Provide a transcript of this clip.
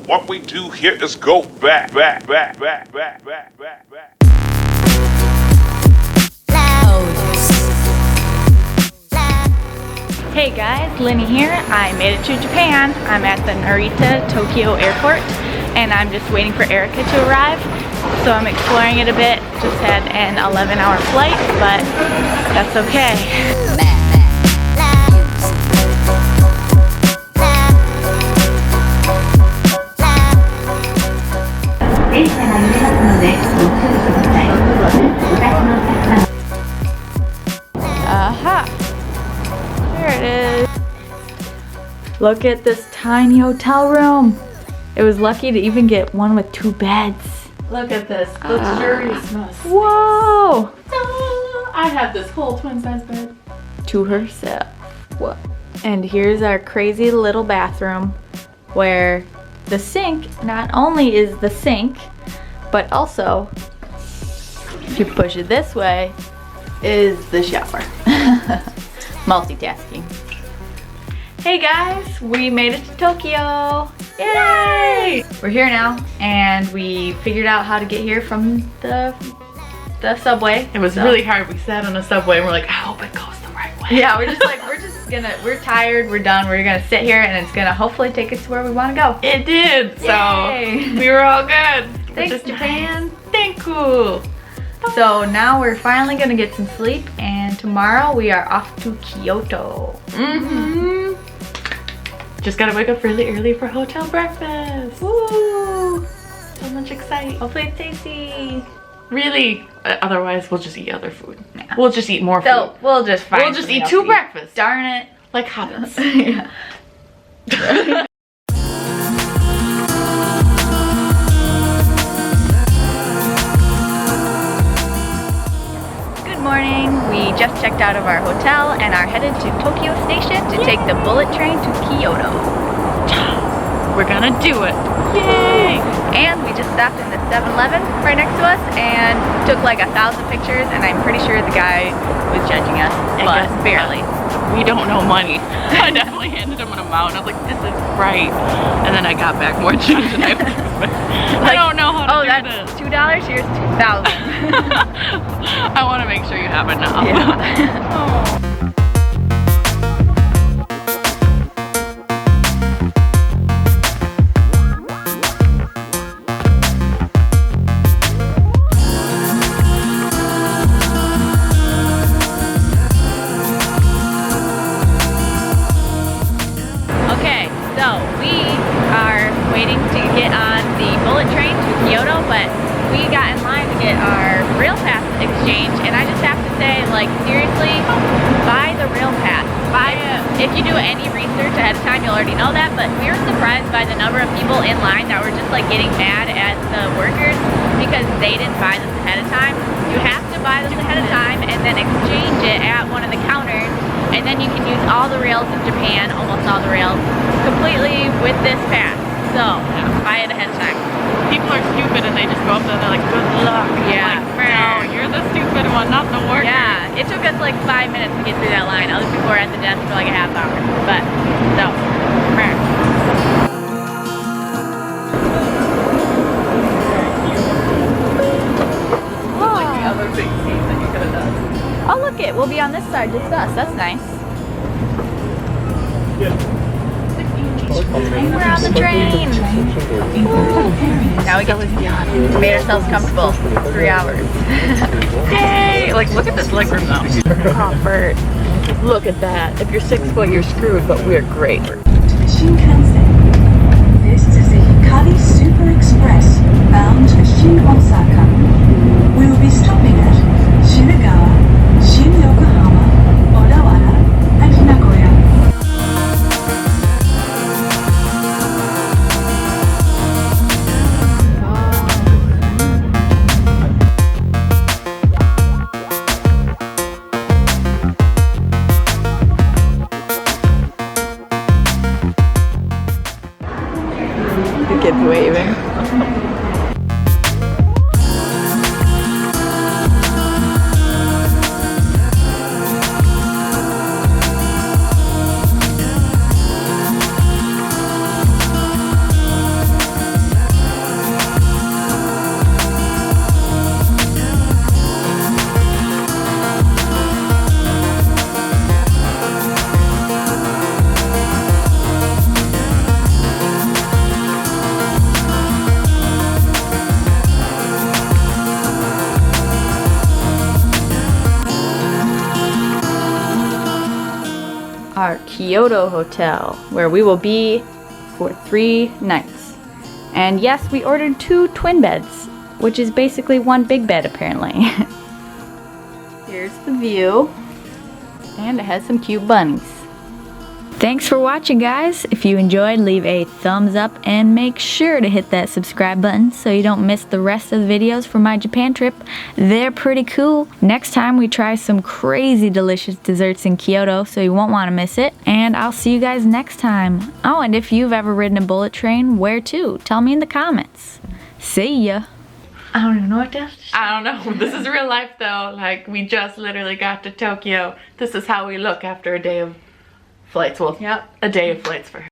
What we do here is go back. Hey guys, Lenny here. I made it to Japan. I'm at the Narita Tokyo airport and I'm just waiting for Erica to arrive. So I'm exploring it a bit. Just had an 11-hour flight, but that's okay. Aha! There it is. Look at this tiny hotel room. It was lucky to even get one with 2 beds. Look at this luxuriousness. Whoa! I have this whole twin size bed. To herself. What? And here's our crazy little bathroom where the sink not only is the sink, but also, if you push it this way, is the shower. Multitasking. Hey guys, we made it to Tokyo. Yay! We're here now, and we figured out how to get here from the subway. It was really hard. We sat on a subway and we're like, I hope it goes the right way. Yeah, we're just like, we're tired, we're done, we're gonna sit here and it's gonna hopefully take us to where we wanna go. It did, Yay. so we were all good. Thanks, Japan. Thank you. So now we're finally gonna get some sleep, and tomorrow we are off to Kyoto. Just gotta wake up really early for hotel breakfast. Woo! So much exciting. Hopefully it's tasty. Really, otherwise we'll just eat other food. Yeah. We'll just eat more food. So we'll just find We'll just something eat else 2 to breakfasts. Darn it. Like hobbits. Yeah. Good morning. We just checked out of our hotel and are headed to Tokyo Station to take the bullet train to Kyoto. We're gonna do it. Yay! And we just stopped in the 7-Eleven right next to us and took like 1,000 pictures, and I'm pretty sure the guy was judging us, but barely. We don't know money. I definitely handed him an amount and I was like, this is right. And then I got back more change than I was expecting. I don't know how to do that's this. $2, here's 2,000. I want to make sure you have enough. Yeah. Okay, so we are waiting to get on the bullet train to Kyoto, but we got in line to get our rail pass exchange, and I just have to say, like, seriously, buy the rail pass. Buy it. If you do any research ahead of time, you'll already know that, but we were surprised by the number of people in line that were just like getting mad at the workers because they didn't buy this ahead of time. You have to buy this ahead of time and then exchange it at one of the counters, and then you can use all the rails in Japan, almost all the rails, completely with this pass. So, buy it ahead of time. People are stupid and they just go up there and they're like, good luck. Yeah. Like, no, you're the stupid one, not the worker. Yeah, it took us like 5 minutes to get through that line. Other people were at the desk for like a half hour. But, so, Like the other big scene that you could have done. oh look it, we'll be on this side, just us. That's nice. And we're on the train. Now we get to made ourselves comfortable. 3 hours. Yay! Like, look at this legroom though. Comfort. Look at that. If you're 6 foot, you're screwed, but we're great. Shinkansen. This is the Hikari Super Express bound to Shin Osaka. We will be stopping at Shinagawa, Shin Yokohama, Odawara, and Nagoya. The kids waving. Kyoto Hotel, where we will be for 3 nights. And yes, we ordered 2 twin beds, which is basically 1 big bed apparently. Here's the view, and it has some cute bunnies. Thanks for watching, guys. If you enjoyed, leave a thumbs up and make sure to hit that subscribe button so you don't miss the rest of the videos from my Japan trip. They're pretty cool. Next time we try some crazy delicious desserts in Kyoto, so you won't want to miss it. And I'll see you guys next time. Oh, and if you've ever ridden a bullet train, where to? Tell me in the comments. See ya. I don't even know what else to say. I don't know. This is real life though. Like, we just literally got to Tokyo. This is how we look after a day of flights. Well, Yep. a day of flights for her.